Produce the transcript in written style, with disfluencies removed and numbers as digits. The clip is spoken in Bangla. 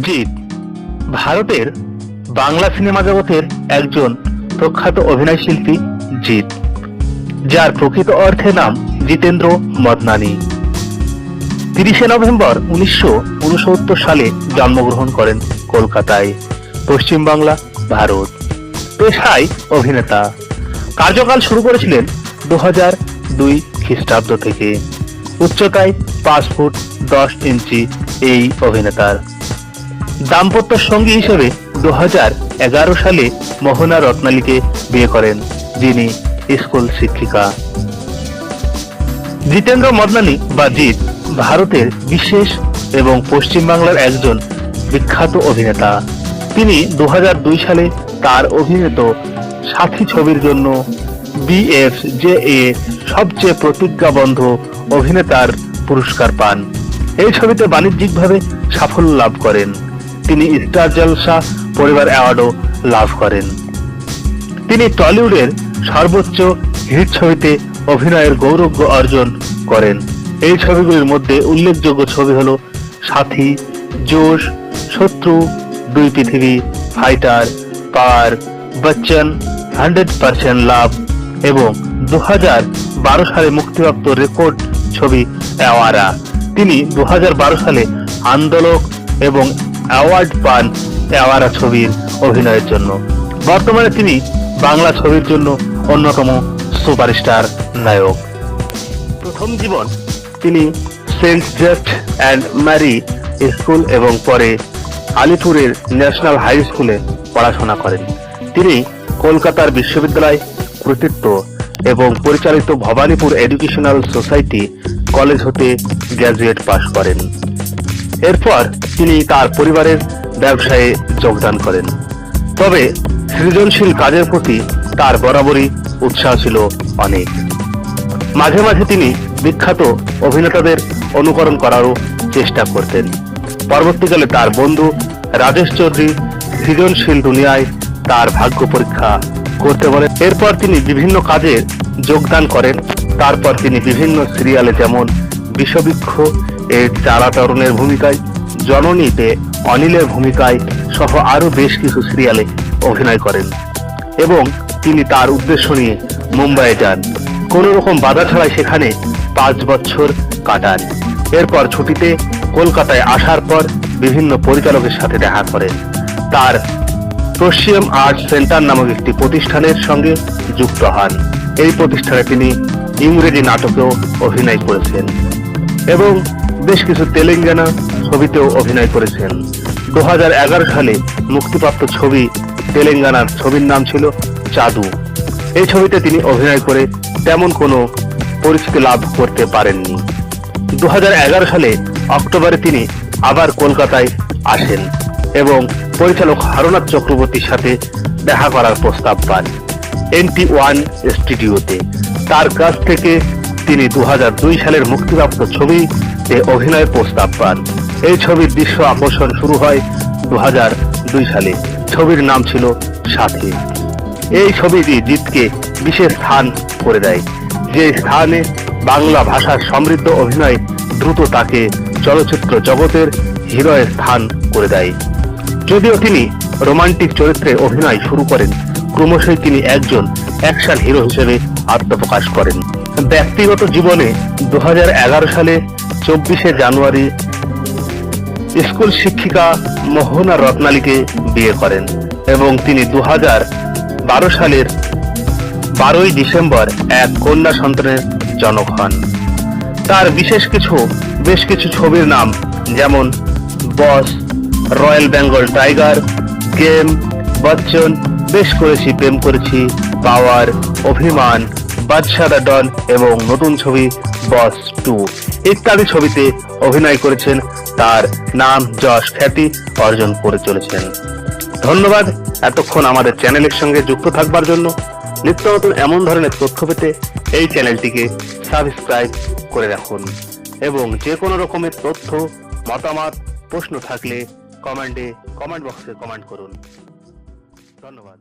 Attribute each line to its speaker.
Speaker 1: জিৎ ভারতের বাংলা সিনেমা জগতের একজন প্রখ্যাত অভিনয়শিল্পী জিৎ, যার প্রকৃত অর্থে নাম জিতেন্দ্র মদনানি। 30শে নভেম্বর 1969 সালে জন্মগ্রহণ করেন কলকাতায়, পশ্চিমবাংলা, ভারত। পেশায় অভিনেতা। কার্যকাল শুরু করেছিলেন 2002 খ্রিস্টাব্দ থেকে। উচ্চতায় 5 ফুট 10 ইঞ্চি এই অভিনেতার। দাম্পত্য সঙ্গী হিসেবে 2011 সালে মোহনা রত্নালীকে বিয়ে করেন, যিনি স্কুল শিক্ষিকা। জিতেন্দ্র মদনানি বা জিৎ ভারতের বিশেষ এবং পশ্চিমবাংলার একজন বিখ্যাত অভিনেতা। তিনি 2002 সালে তার অভিনীত সাথী ছবির জন্য BFJA সবচেয়ে প্রতিজ্ঞাবদ্ধ অভিনেতার পুরস্কার পান। এই ছবিতে বাণিজ্যিকভাবে সাফল্য লাভ করেন। তিনি স্টার জলসা পরিবার অ্যাওয়ার্ডও লাভ করেন। তিনি টলিউডের সর্বোচ্চ হিট ছবিতে অভিনয়ের গৌরব অর্জন করেন। এই ছবিগুলির মধ্যে উল্লেখযোগ্য ছবি হল সাথী, জোশ, শত্রু, দুই পৃথিবী, ফাইটার, পাওয়ার, বচ্চন, 100% লাভ এবং 2012 সালে মুক্তিপ্রাপ্ত রেকর্ড ছবি অ্যাওয়ারা। তিনি 2012 সালে আন্দোলক এবং অ্যাওয়ার্ড পান অ্যাওয়ারা ছবির অভিনয়ের জন্য। বর্তমানে তিনি বাংলা ছবির জন্য অন্যতম সুপারস্টার নায়ক। প্রথম জীবন তিনি সেন্ট জেফট অ্যান্ড ম্যারি স্কুল এবং পরে আলিপুরের ন্যাশনাল হাই স্কুলে পড়াশোনা করেন। তিনি কলকাতার বিশ্ববিদ্যালয় কর্তৃত্ব এবং পরিচালিত ভবানীপুর এডুকেশনাল সোসাইটি কলেজ হতে গ্র্যাজুয়েট পাশ করেন। এরপর তিনি তার পরিবারের ব্যবসায়ে যোগদান করেন। তবে সৃজনশীল কাজের প্রতি তার বরাবরই উৎসাহ ছিল অনেক। মাঝে মাঝে তিনি বিখ্যাত অভিনেতাদের অনুকরণ করারও চেষ্টা করতেন। পরবর্তীকালে তার বন্ধু রাজেশ চৌধুরী সৃজনশীল দুনিয়ায় তার ভাগ্য পরীক্ষা করতে বলেন। এরপর তিনি বিভিন্ন কাজে যোগদান করেন। তারপর তিনি বিভিন্ন সিরিয়ালে যেমন বিষবৃক্ষ এর চারা তরুণের ভূমিকায়, জননীতে অনিলের ভূমিকায় সহ আরো বেশ কিছু সিরিয়ালে অভিনয় করেন এবং তিনি তার উদ্দেশ্য নিয়ে মুম্বাইয়ে যান। কোন রকম বাধা ছাড়াই সেখানে 5 বছর কাটান। এরপর ছুটিতে কলকাতায় আসার পর বিভিন্ন পরিচালকের সাথে দেখা করেন। তার প্রসিয়াম আর্ট সেন্টার নামক একটি প্রতিষ্ঠানের সঙ্গে যুক্ত হন। এই প্রতিষ্ঠানে তিনি ইংরেজি নাটকেও অভিনয় করেছেন এবং বেশ কিছু তেলেঙ্গানা ছবিতেও অভিনয় করেছেন। 2011 সালে মুক্তিপ্রাপ্ত ছবি তেলেঙ্গানার ছবির নাম ছিল চাদু। এই ছবিতে তিনি অভিনয় করে তেমন কোনো পরিচিতি লাভ করতে পারেননি। 2011 সালে অক্টোবরে তিনি আবার কলকাতায় আসেন এবং পরিচালক হরনাথ চক্রবর্তীর সাথে দেখা করার প্রস্তাব পান NT1 স্টুডিওতে। তার কাছ থেকে তিনি 2002 সালের মুক্তিপ্রাপ্ত ছবিতে অভিনয়ের প্রস্তাব পান। এই ছবির দৃশ্য আকর্ষণ শুরু হয় 2002 সালে। ছবির নাম ছিল সাথী। এই ছবিটি জিৎকে বিশেষ স্থান করে দেয়, যে স্থানে বাংলা ভাষার সমৃদ্ধ অভিনয় দ্রুত তাকে চলচ্চিত্র জগতের হিরোয়ের স্থান করে দেয়। যদিও তিনি রোমান্টিক চরিত্রে অভিনয় শুরু করেন, ক্রমশই তিনি একজন অ্যাকশন হিরো হিসেবে আত্মপ্রকাশ করেন। ব্যক্তিগত জীবনে 2011 সালে 24শে জানুয়ারি স্কুল শিক্ষিকা মোহনা রত্নালীকে বিয়ে করেন এবং তিনি 2012 সালের 12ই ডিসেম্বর এক কন্যা সন্তানের জনক হন। তার বেশ কিছু ছবির নাম যেমন Boss, Royal Bengal Tiger, Game, Bachchan, বেশ করেছি, প্রেম করেছি, পাওয়ার, অভিমান, বাদশা দ্য ডন এবং নতুন ছবি বস 2 ইত্যাদি ছবিতে অভিনয় করেছেন। তার নাম যশ খ্যাতি অর্জন করে চলেছেন। ধন্যবাদ এতক্ষণ আমাদের চ্যানেলের সঙ্গে যুক্ত থাকবার জন্য। নিত্য নতুন এমন ধরনের তথ্য পেতে এই চ্যানেলটিকে সাবস্ক্রাইব করে রাখুন এবং যে কোনো রকমের তথ্য, মতামত, প্রশ্ন থাকলে কমেন্ট বক্সে কমেন্ট করুন। ধন্যবাদ।